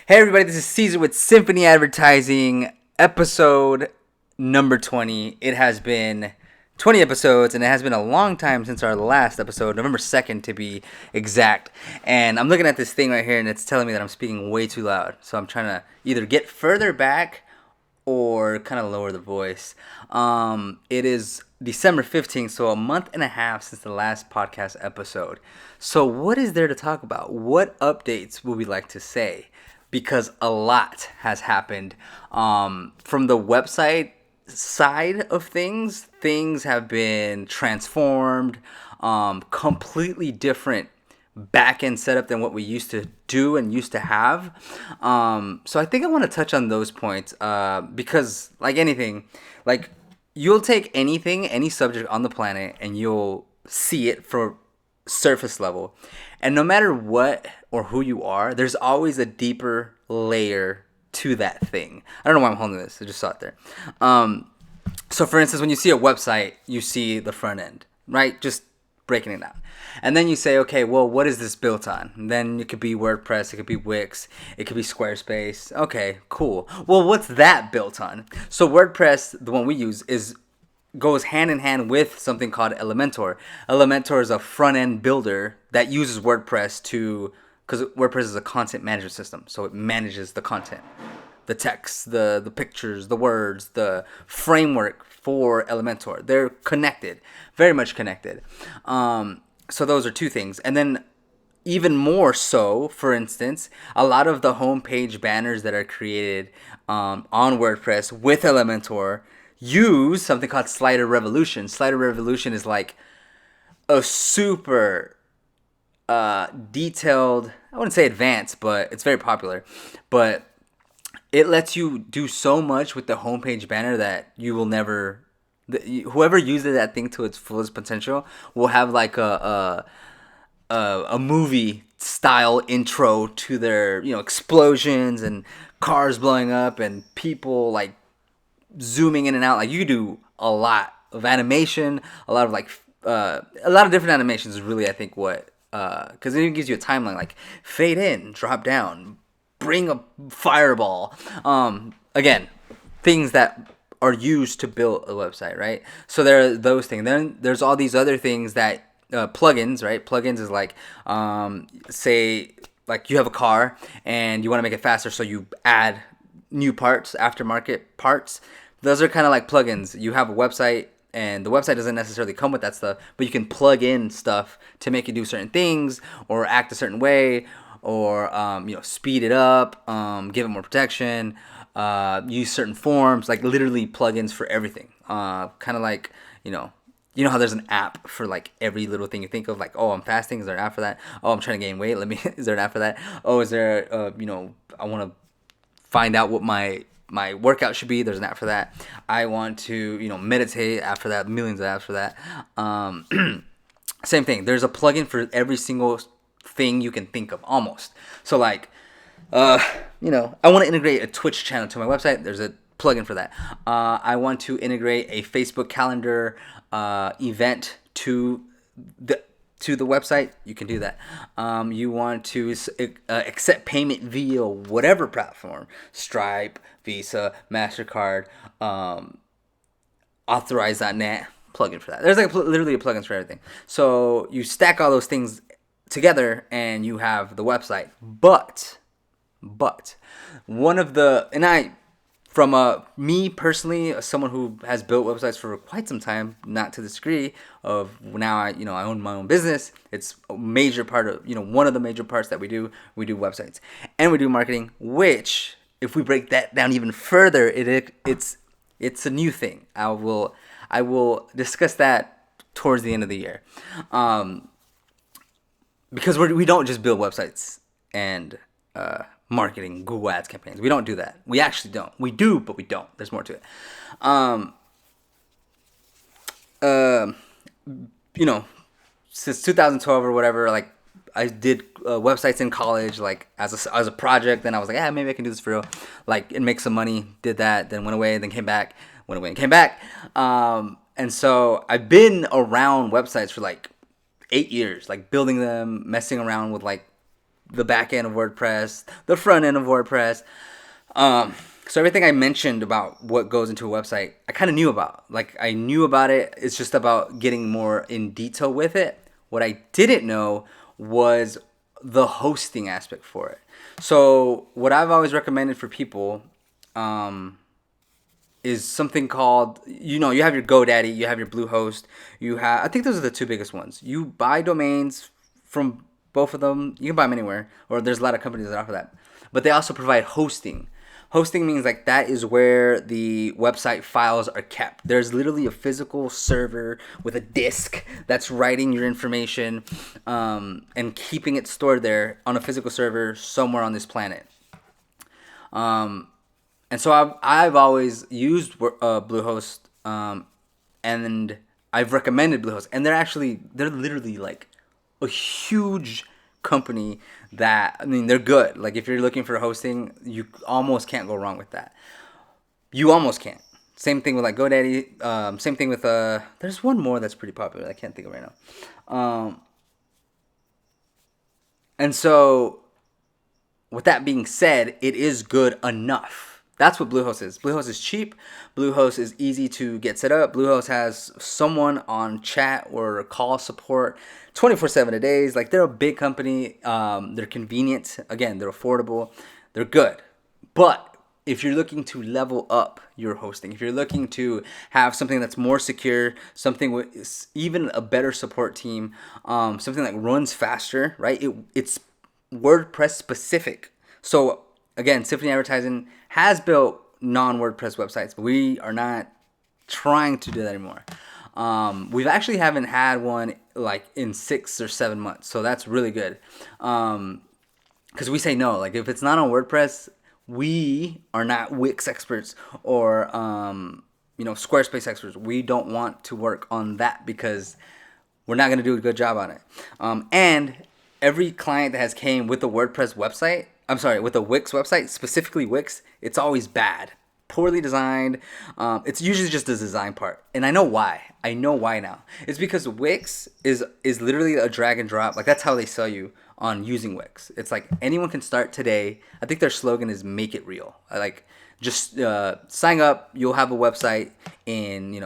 Hey everybody, this is Caesar with Symphony Advertising, episode number 20. It has been 20 episodes, and it has been a long time since our last episode, November 2nd to be exact. And I'm looking at this thing right here, and it's telling me that I'm speaking way too loud. So I'm trying to either get further back or kind of lower the voice. It is December 15th, so a month and a half since the last podcast episode. So what is there to talk about? What updates would we like to say? Because a lot has happened. From the website side of things have been transformed, completely different back end setup than what we used to do and used to have. So I think I want to touch on those points because, like anything, like you'll take anything, any subject on the planet, and you'll see it for surface level. And no matter what or who you are, there's always a deeper layer to that thing. I don't know why I'm holding this. I just saw it there. So for instance, when you see a website, you see the front end, right? Just breaking it down. And then you say, okay, well, what is this built on? And then it could be WordPress, it could be Wix, it could be Squarespace. Okay, cool. Well, what's that built on? So WordPress, the one we use, goes hand in hand with something called Elementor. Elementor is a front end builder that uses WordPress because WordPress is a content management system, so it manages the content, the text, the pictures, the words, the framework for Elementor. They're connected, very much connected. So those are two things. And then even more so, for instance, a lot of the homepage banners that are created on WordPress with Elementor use something called Slider Revolution. Slider Revolution is like a super detailed, I wouldn't say advanced, but it's very popular. But it lets you do so much with the homepage banner that you will never, whoever uses that thing to its fullest potential will have like a movie style intro to their, explosions and cars blowing up and people like zooming in and out. Like you do a lot of animation, a lot of different animations is really, I think, what because it even gives you a timeline, like fade in, drop down, bring a fireball. Again, things that are used to build a website, right? So there are those things. Then there's all these other things that plugins, right? Plugins is like, say, like you have a car and you want to make it faster, so you add new parts, aftermarket parts. Those are kind of like plugins. You have a website, and the website doesn't necessarily come with that stuff, but you can plug in stuff to make it do certain things or act a certain way, or speed it up, give it more protection, use certain forms, like literally plugins for everything. Kind of like you know how there's an app for like every little thing you think of, like, oh, I'm fasting, is there an app for that? Oh, I'm trying to gain weight, is there an app for that? Oh, is there I want to find out what my workout should be, there's an app for that. I want to meditate, after that, millions of apps for that. Same thing, there's a plugin for every single thing you can think of, almost. So like I want to integrate a Twitch channel to my website, there's a plugin for that. I want to integrate a Facebook calendar event to the website, you can do that. You want to accept payment via whatever platform, Stripe, Visa, MasterCard, Authorize.net, plugin for that. There's like literally a plugin for everything. So you stack all those things together and you have the website. But one of the, from me personally, someone who has built websites for quite some time, not to this degree of now, I own my own business. It's a major part of, one of the major parts that we do websites and we do marketing, which if we break that down even further, it's a new thing. I will discuss that towards the end of the year. Because we don't just build websites and, marketing, Google Ads campaigns. We don't do that. We actually don't. We do, but we don't. There's more to it. Since 2012 or whatever, like I did websites in college, like as a project. Then I was like, maybe I can do this for real, like, and make some money. Did that, then went away, then came back, went away and came back. And so I've been around websites for like 8 years, like building them, messing around with like the back end of WordPress, the front end of WordPress. So everything I mentioned about what goes into a website, I kind of knew about. Like I knew about it. It's just about getting more in detail with it. What I didn't know was the hosting aspect for it. So what I've always recommended for people is something called, you have your GoDaddy, you have your Bluehost, I think those are the two biggest ones. You buy domains from both of them. You can buy them anywhere, or there's a lot of companies that offer that. But they also provide hosting. Hosting means like that is where the website files are kept. There's literally a physical server with a disk that's writing your information and keeping it stored there on a physical server somewhere on this planet. And so I've always used Bluehost, and I've recommended Bluehost, and they're literally like a huge company that, I mean, they're good. Like if you're looking for hosting, you almost can't go wrong with that. You almost can't. Same thing with like GoDaddy. Same thing with there's one more that's pretty popular. I can't think of right now. And so, with that being said, it is good enough. That's what Bluehost is. Bluehost is cheap. Bluehost is easy to get set up. Bluehost has someone on chat or call support 24/7 a day. Like they're a big company. They're convenient. Again, they're affordable. They're good. But if you're looking to level up your hosting, if you're looking to have something that's more secure, something with even a better support team, something that runs faster, right? It's WordPress specific. So again, Symphony Advertising has built non-WordPress websites, but we are not trying to do that anymore. We've actually haven't had one like in 6 or 7 months, so that's really good. Because we say no, like if it's not on WordPress, we are not Wix experts or Squarespace experts. We don't want to work on that because we're not going to do a good job on it. And every client that has came with a WordPress website, with a Wix website, specifically Wix, it's always bad. Poorly designed. It's usually just the design part. And I know why. I know why now. It's because Wix is literally a drag and drop. Like that's how they sell you on using Wix. It's like anyone can start today. I think their slogan is make it real. Like just sign up. You'll have a website in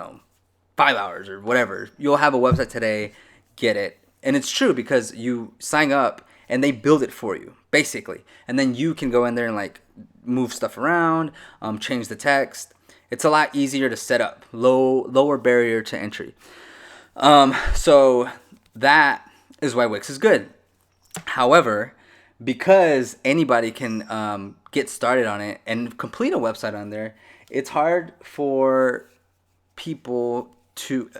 5 hours or whatever. You'll have a website today. Get it. And it's true because you sign up and they build it for you, basically. And then you can go in there and like move stuff around, change the text. It's a lot easier to set up, lower barrier to entry. So that is why Wix is good. However, because anybody can get started on it and complete a website on there, it's hard for people to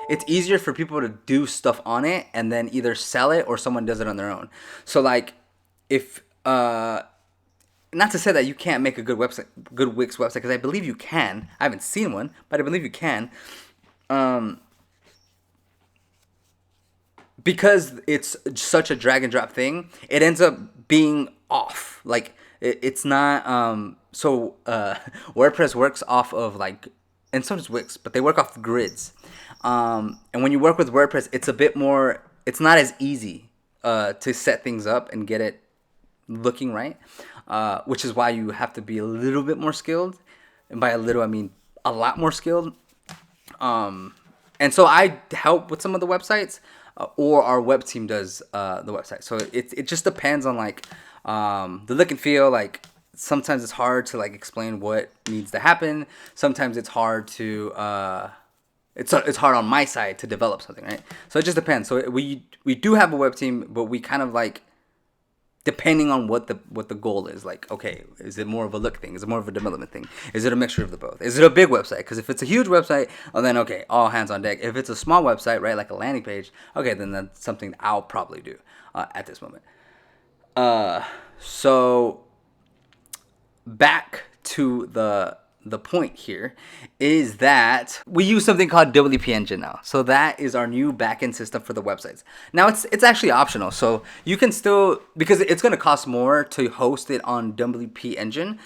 it's easier for people to do stuff on it and then either sell it or someone does it on their own. So like if not to say that you can't make a good Wix website, because I believe you can. I haven't seen one, but I believe you can. Because it's such a drag and drop thing, it ends up being off. Like it's not WordPress works off of like, and so does Wix, but they work off the grids. And when you work with WordPress, it's a bit more, it's not as easy to set things up and get it looking right, which is why you have to be a little bit more skilled. And by a little, I mean a lot more skilled. And so I help with some of the websites, or our web team does the website. So it just depends on like the look and feel. Like sometimes it's hard to like explain what needs to happen. Sometimes it's hard to it's hard on my side to develop something, right? So it just depends. So we do have a web team, but we kind of like, depending on what the goal is, like, okay, is it more of a look thing? Is it more of a development thing? Is it a mixture of the both? Is it a big website? Because if it's a huge website, well, then okay, all hands on deck. If it's a small website, right, like a landing page, okay, then that's something I'll probably do at this moment. So back to the point here is that we use something called WP Engine now. So that is our new backend system for the websites. Now it's actually optional. So you can still, because it's going to cost more to host it on WP Engine,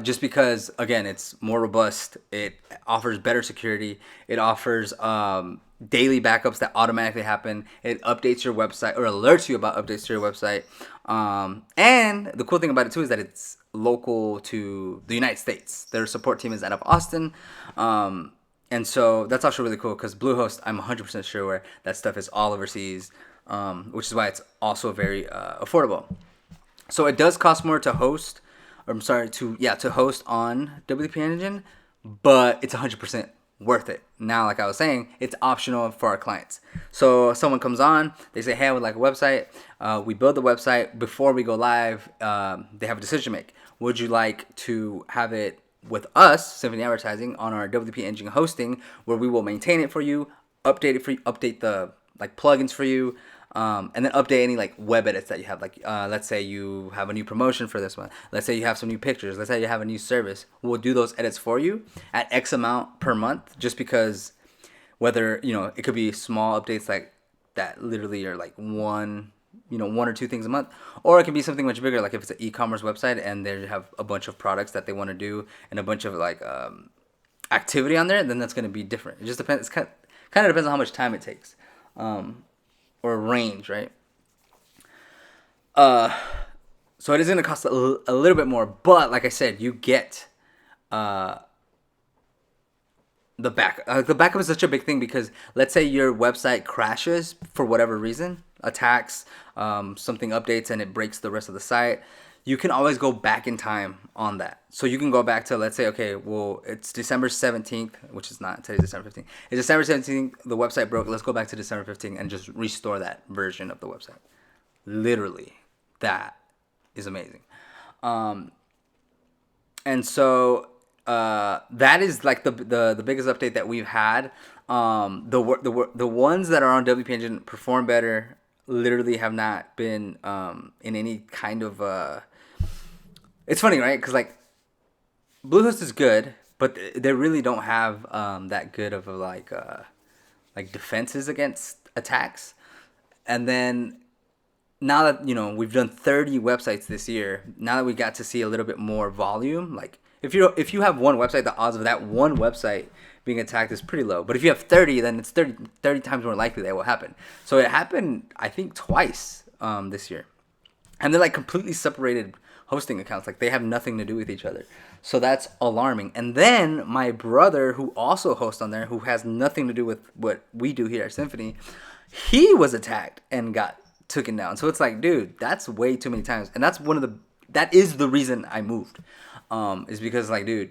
just because again, it's more robust. It offers better security. It offers daily backups that automatically happen. It updates your website or alerts you about updates to your website. And the cool thing about it too is that it's local to the United States. Their support team is out of Austin. And so that's also really cool because Bluehost, I'm 100% sure where that stuff is all overseas, which is why it's also very affordable. So it does cost more to host, or I'm sorry, to host on WP Engine, but it's 100% worth it. Now, like I was saying, it's optional for our clients. So someone comes on, they say, hey, I would like a website. We build the website. Before we go live, they have a decision to make. Would you like to have it with us, Symphony Advertising, on our WP Engine hosting, where we will maintain it for you, update it for you, update the like plugins for you, and then update any like web edits that you have. Like let's say you have a new promotion for this one. Let's say you have some new pictures. Let's say you have a new service. We'll do those edits for you at X amount per month, just because whether it could be small updates like that, literally are like one or two things a month, or it can be something much bigger, like if it's an e-commerce website and they have a bunch of products that they want to do and a bunch of like activity on there, then that's going to be different. It just depends. It kind of depends on how much time it takes, or range, right? So it is going to cost a little bit more, but like I said, you get the backup. The backup is such a big thing because let's say your website crashes for whatever reason, attacks, something updates and it breaks the rest of the site. You can always go back in time on that. So you can go back to, let's say, okay, well, it's December 17th, which is not, today's December 15th. It's December 17th, the website broke. Let's go back to December 15th and just restore that version of the website. Literally, that is amazing. And so that is like the biggest update that we've had. The ones that are on WP Engine perform better. Literally have not been in any kind of. It's funny, right? Because like Bluehost is good, but they really don't have that good of a, like defenses against attacks. And then now that we've done 30 websites this year, now that we got to see a little bit more volume, like if you have one website, the odds of that one website being attacked is pretty low. But if you have 30, then it's 30 times more likely that will happen. So it happened, I think, twice this year. And they're like completely separated hosting accounts. Like they have nothing to do with each other. So that's alarming. And then my brother, who also hosts on there, who has nothing to do with what we do here at Symphony, he was attacked and got taken down. So it's like, dude, that's way too many times. And that is the reason I moved. Is because like, dude,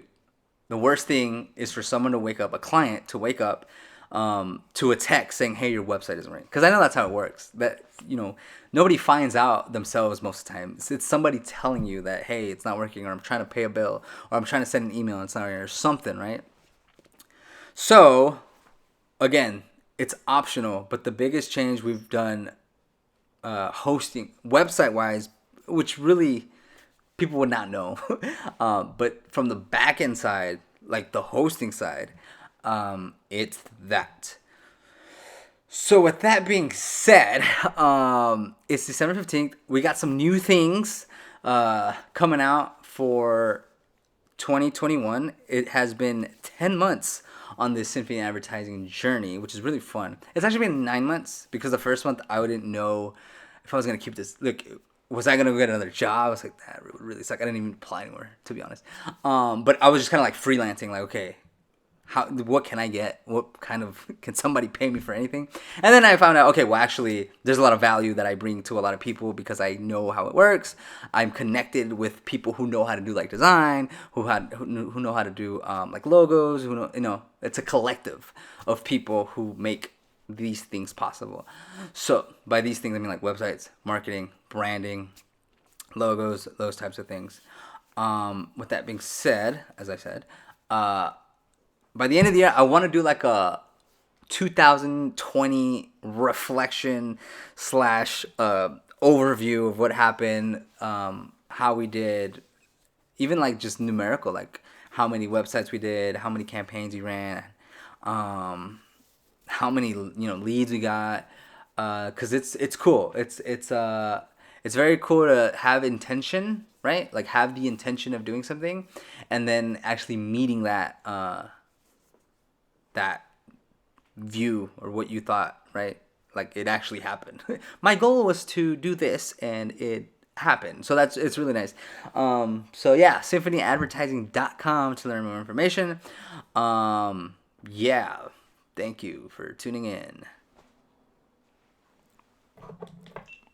the worst thing is for someone to wake up, a client to wake up to a text saying, hey, your website isn't working. Because I know that's how it works. That, nobody finds out themselves most of the time. It's somebody telling you that, hey, it's not working, or I'm trying to pay a bill, or I'm trying to send an email and it's not working, or something, right? So, again, it's optional. But the biggest change we've done hosting, website-wise, which really people would not know. But from the back end side, like the hosting side, it's that. So with that being said, it's December 15th. We got some new things coming out for 2021. It has been 10 months on this Symphony advertising journey, which is really fun. It's actually been 9 months because the first month I didn't know if I was going to keep this. Look, was I going to get another job? I was like, that would really suck. I didn't even apply anywhere, to be honest. But I was just kind of like freelancing, like, okay, what can I get? What kind of, can somebody pay me for anything? And then I found out, okay, well, actually, there's a lot of value that I bring to a lot of people because I know how it works. I'm connected with people who know how to do like design, who know how to do like logos, who know, it's a collective of people who make these things possible. So by these things, I mean like websites, marketing, branding, logos, those types of things. With that being said, as I said, by the end of the year, I want to do like a 2020 reflection / overview of what happened, how we did, even like just numerical, like how many websites we did, how many campaigns we ran, how many leads we got, because it's cool. It's very cool to have intention, right? Like have the intention of doing something, and then actually meeting that view or what you thought, right? Like it actually happened. My goal was to do this and it happened. So it's really nice. So yeah, symphonyadvertising.com to learn more information. Yeah. Thank you for tuning in.